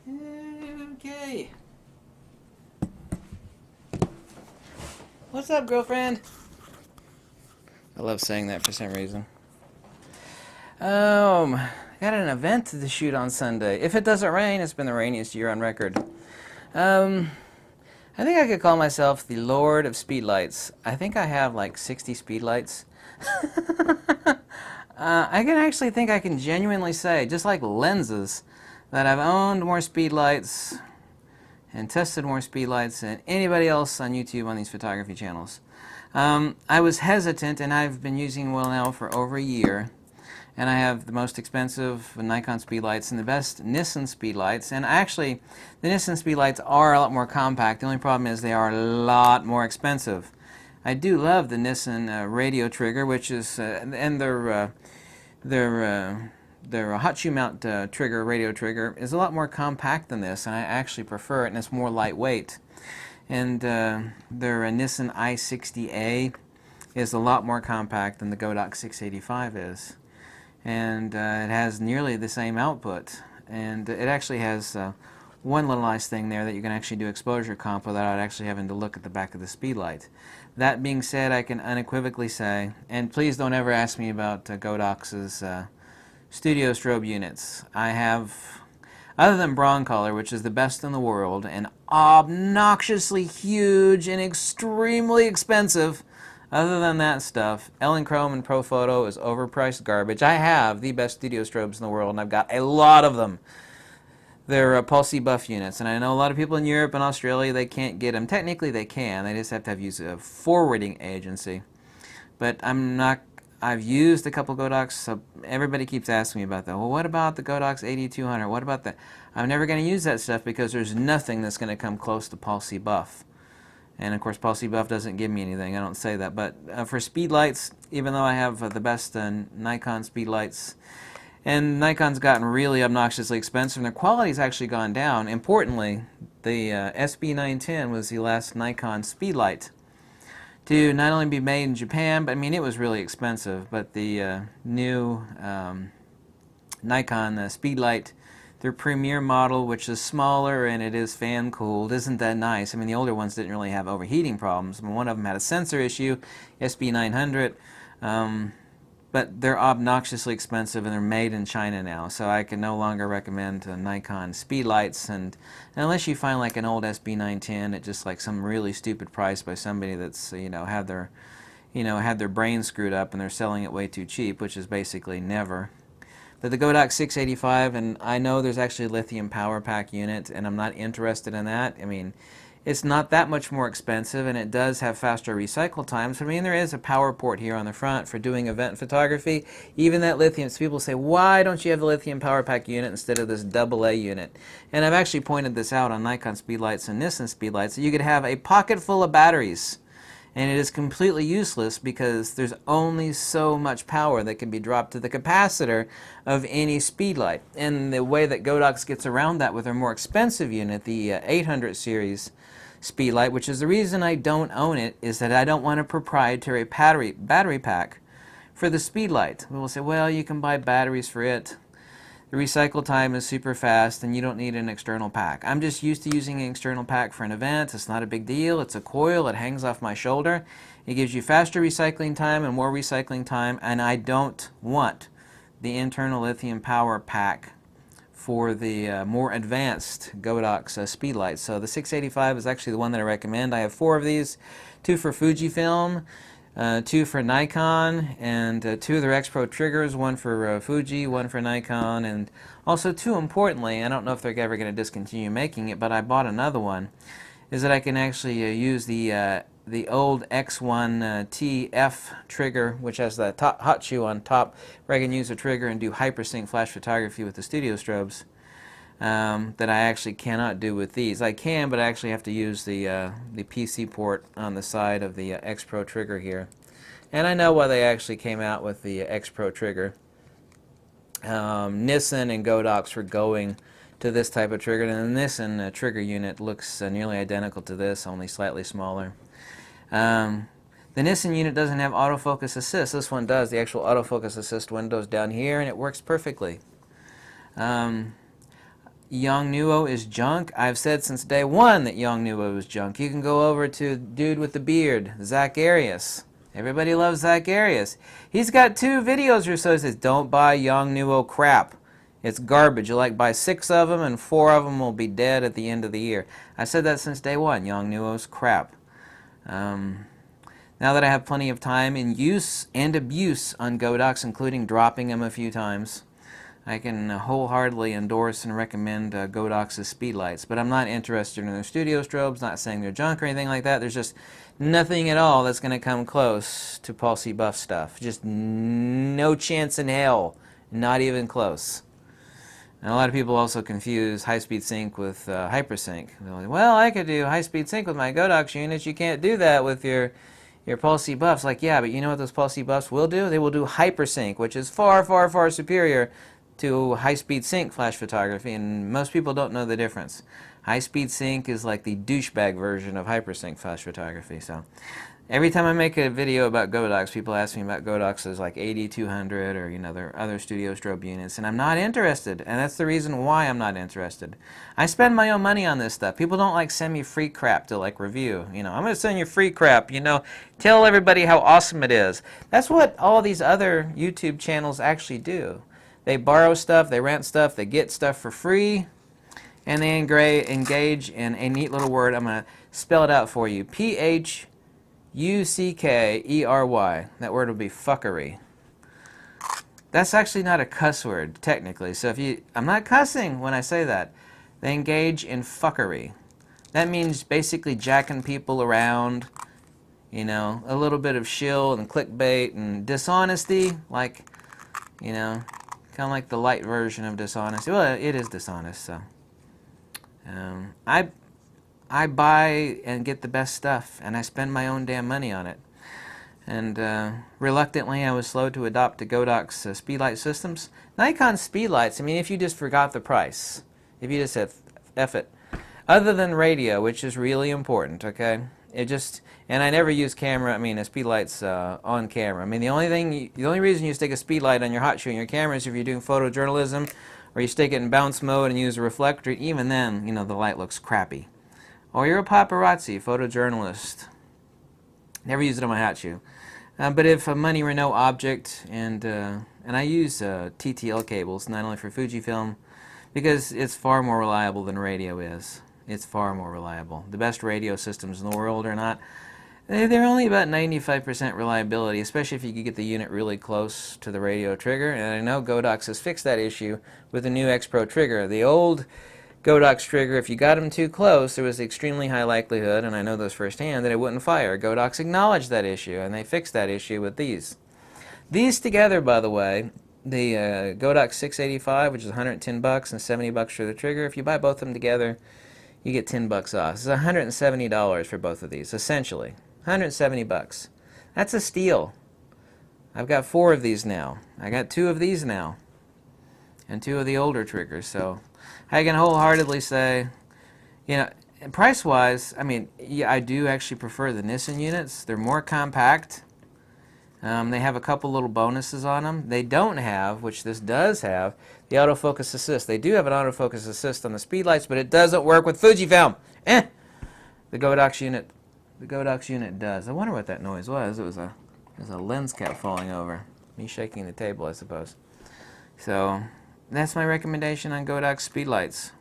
Okay. What's up, girlfriend? I love saying that for some reason. Got an event to shoot on Sunday. If it doesn't rain, it's been the rainiest year on record. I think I could call myself the Lord of Speedlights. I think I have like 60 speedlights. I can actually think I can genuinely say, just like lenses, that I've owned more speedlights and tested more speedlights than anybody else on YouTube on these photography channels. I was hesitant, and I've been using well now for over a year. And I have the most expensive Nikon speedlights and the best Nissan speedlights. And actually, the Nissan speedlights are a lot more compact. The only problem is they are a lot more expensive. I do love the Nissan radio trigger, which is, and their hot shoe mount trigger, radio trigger, is a lot more compact than this, and I actually prefer it, and it's more lightweight. And their Nissan i60A is a lot more compact than the GODOX 685 is. And it has nearly the same output. And it actually has one little nice thing there that you can actually do exposure comp without actually having to look at the back of the speedlight. That being said, I can unequivocally say, and please don't ever ask me about GODOX's studio strobe units. I have, other than Broncolor, which is the best in the world, and obnoxiously huge and extremely expensive, other than that stuff, Elechrome and Profoto is overpriced garbage. I have the best studio strobes in the world, and I've got a lot of them. They're Pulse buff units, and I know a lot of people in Europe and Australia, they can't get them. Technically, they can. They just have to use a forwarding agency. But I've used a couple GODOX, so everybody keeps asking me about that. Well, what about the GODOX 8200? What about that? I'm never going to use that stuff because there's nothing that's going to come close to Pulse buff. And of course, Pulse buff doesn't give me anything. I don't say that. But for speedlights, even though I have the best Nikon speedlights, and Nikon's gotten really obnoxiously expensive, and their quality's actually gone down. Importantly, the SB910 was the last Nikon speedlight to not only be made in Japan, but I mean, it was really expensive. But the new Nikon speedlight, their premier model, which is smaller and it is fan cooled, isn't that nice. I mean, the older ones didn't really have overheating problems. I mean, one of them had a sensor issue, SB900, but they're obnoxiously expensive and they're made in China now, so I can no longer recommend Nikon speedlights. And unless you find like an old SB910 at just like some really stupid price by somebody that's had their brain screwed up and they're selling it way too cheap, which is basically never. But the GODOX 685, and I know there's actually a lithium power pack unit, and I'm not interested in that. I mean, it's not that much more expensive, and it does have faster recycle times. I mean, there is a power port here on the front for doing event photography. Even that lithium, so people say, why don't you have the lithium power pack unit instead of this AA unit? And I've actually pointed this out on Nikon speedlights and Nissan speedlights, that you could have a pocket full of batteries, and it is completely useless because there's only so much power that can be dropped to the capacitor of any speedlight. And the way that GODOX gets around that with their more expensive unit, the 800 series speedlight, which is the reason I don't own it, is that I don't want a proprietary battery pack for the speedlight. People say, well, you can buy batteries for it. The recycle time is super fast and you don't need an external pack. I'm just used to using an external pack for an event. It's not a big deal. It's a coil. It hangs off my shoulder. It gives you faster recycling time and more recycling time, and I don't want the internal lithium power pack for the more advanced GODOX speedlights. So the 685 is actually the one that I recommend. I have 4 of these, 2 for Fujifilm, 2 for Nikon, and 2 of their X-Pro triggers, 1 for Fuji, 1 for Nikon, and also, too importantly, I don't know if they're ever going to discontinue making it, but I bought another one, is that I can actually use the old X1 TF trigger, which has the hot shoe on top, where I can use a trigger and do hypersync flash photography with the studio strobes. That I actually cannot do with these. I can, but I actually have to use the PC port on the side of the X Pro trigger here. And I know why they actually came out with the X Pro trigger. Nissan and GODOX were going to this type of trigger, and the Nissan trigger unit looks nearly identical to this, only slightly smaller. The Nissan unit doesn't have Autofocus Assist. This one does. The actual Autofocus Assist window's down here, and it works perfectly. Yongnuo is junk. I've said since day one that Yongnuo is junk. You can go over to dude with the beard, Zach Arias. Everybody loves Zach Arias. He's got 2 videos or so that says, don't buy Yongnuo crap. It's garbage. You'll like buy 6 of them and 4 of them will be dead at the end of the year. I said that since day one. Yongnuo's crap. Now that I have plenty of time in use and abuse on GODOX, including dropping them a few times, I can wholeheartedly endorse and recommend GODOX's speedlights. But I'm not interested in their studio strobes, not saying they're junk or anything like that. There's just nothing at all that's going to come close to Pulse buff stuff. Just no chance in hell. Not even close. And a lot of people also confuse high-speed sync with hypersync. They're like, well, I could do high-speed sync with my GODOX units. You can't do that with your Pulse buffs. Like, yeah, but you know what those Pulse buffs will do? They will do hypersync, which is far, far, far superior to high-speed sync flash photography, and most people don't know the difference. High-speed sync is like the douchebag version of hypersync flash photography. So every time I make a video about GODOX, people ask me about GODOX's like 8200 or their other studio strobe units, and I'm not interested, and that's the reason why I'm not interested. I spend my own money on this stuff. People don't like send me free crap to like review. I'm going to send you free crap, tell everybody how awesome it is. That's what all these other YouTube channels actually do. They borrow stuff, they rent stuff, they get stuff for free, and they engage in a neat little word. I'm going to spell it out for you. P-H-U-C-K-E-R-Y. That word will be fuckery. That's actually not a cuss word, technically. So I'm not cussing when I say that. They engage in fuckery. That means basically jacking people around, a little bit of shill and clickbait and dishonesty, like, kind of like the light version of dishonesty. Well, it is dishonest, so. I buy and get the best stuff, and I spend my own damn money on it. And reluctantly, I was slow to adopt the GODOX speedlight systems. Nikon speedlights, if you just forgot the price, if you just said, F it. Other than radio, which is really important, okay? And I never use camera, speedlights on camera. The only reason you stick a speedlight on your hot shoe in your camera is if you're doing photojournalism, or you stick it in bounce mode and use a reflector. Even then, the light looks crappy. Or you're a paparazzi, photojournalist. Never use it on my hot shoe. But if a money were no object, and I use TTL cables, not only for Fujifilm, because it's far more reliable than radio is. It's far more reliable. The best radio systems in the world are not. They're only about 95% reliability, especially if you could get the unit really close to the radio trigger. And I know GODOX has fixed that issue with the new X Pro trigger. The old GODOX trigger, if you got them too close, there was an extremely high likelihood, and I know this firsthand, that it wouldn't fire. GODOX acknowledged that issue, and they fixed that issue with these. These together, by the way, the GODOX 685, which is $110 and $70 for the trigger, if you buy both of them together, you get $10 off. It's $170 for both of these, essentially. $170. That's a steal. I've got 4 of these now. I got 2 of these now, and 2 of the older triggers. So I can wholeheartedly say, price-wise, yeah, I do actually prefer the Nissan units. They're more compact. They have a couple little bonuses on them. They don't have, which this does have, the Autofocus Assist. They do have an Autofocus Assist on the speedlights, but it doesn't work with Fujifilm. The GODOX unit does. I wonder what that noise was. It was a lens cap falling over. Me shaking the table, I suppose. So that's my recommendation on GODOX speedlights.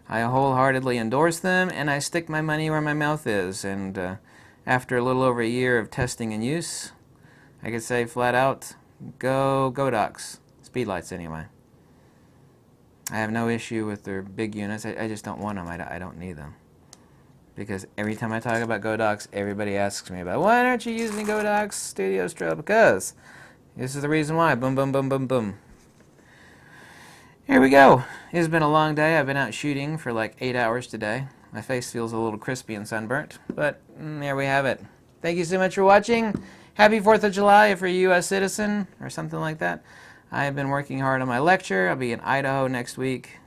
I wholeheartedly endorse them, and I stick my money where my mouth is. And after a little over a year of testing and use, I could say flat out, go GODOX. Speedlights anyway. I have no issue with their big units. I just don't want them. I don't need them. Because every time I talk about GODOX, everybody asks me about, why aren't you using GODOX Studio Strobe? Because this is the reason why. Boom, boom, boom, boom, boom. Here we go. It's been a long day. I've been out shooting for like 8 hours today. My face feels a little crispy and sunburnt, but there we have it. Thank you so much for watching. Happy 4th of July if you're a U.S. citizen or something like that. I have been working hard on my lecture. I'll be in Idaho next week.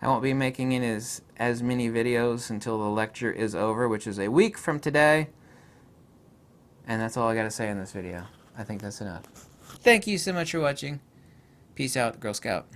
I won't be making as many videos until the lecture is over, which is a week from today. And that's all I got to say in this video. I think that's enough. Thank you so much for watching. Peace out, Girl Scout.